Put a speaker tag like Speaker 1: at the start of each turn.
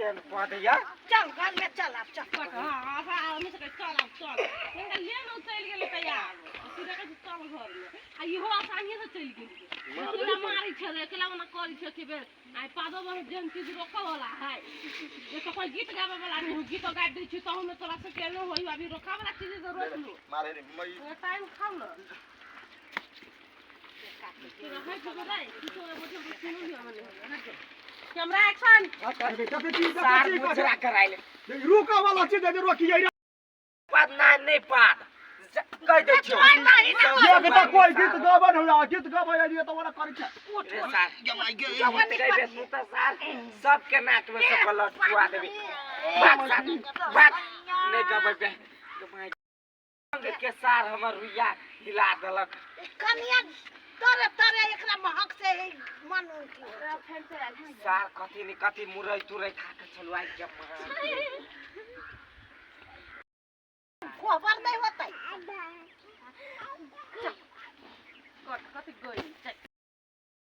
Speaker 1: केन पदिया
Speaker 2: चल घर में चल आप चल
Speaker 3: हां हां हम से चल अब चल इनका लेन चल गेल तैयार सीधा के चल घर में आ इहो आसानी से चल गेल पूरा मारी छले एकला ना करी छ के बेर आई पादो बह जन चीज रोका वाला है जे तो कोई गीत गावे वाला नहीं गीत गा दै छी तहु में तोरा से केनो होई अभी रोका वाला चीज तो रोक लो
Speaker 1: मारे रे मई
Speaker 3: टाइम खाओ ना तेरा है जो बताए तो बोझ सुनो लियो मैंने कैमरा एक्शन
Speaker 1: बेटा बेटी
Speaker 4: सार मुजरा कराइले
Speaker 1: रुका वाला चीज दे रोकिए
Speaker 4: पाद नहीं पाद कह दे छो
Speaker 1: ये बेटा कोई गीत गाबन होला गीत गाबै आइए तो वाला करै छ
Speaker 4: उठ रे सार जवान कह दे सुता सार सबके नाक में से ब्लड छुआ देबी बात सार बात नहीं गबै पे के सार हमर रुइया हिला देलक
Speaker 2: कनिया तोरे तोरे एकरा महक से मन उठी
Speaker 4: सार कथि नि कथि मुरई तुरई खा के चलवाई के
Speaker 2: खबर नहीं होतै
Speaker 3: कट कथि गई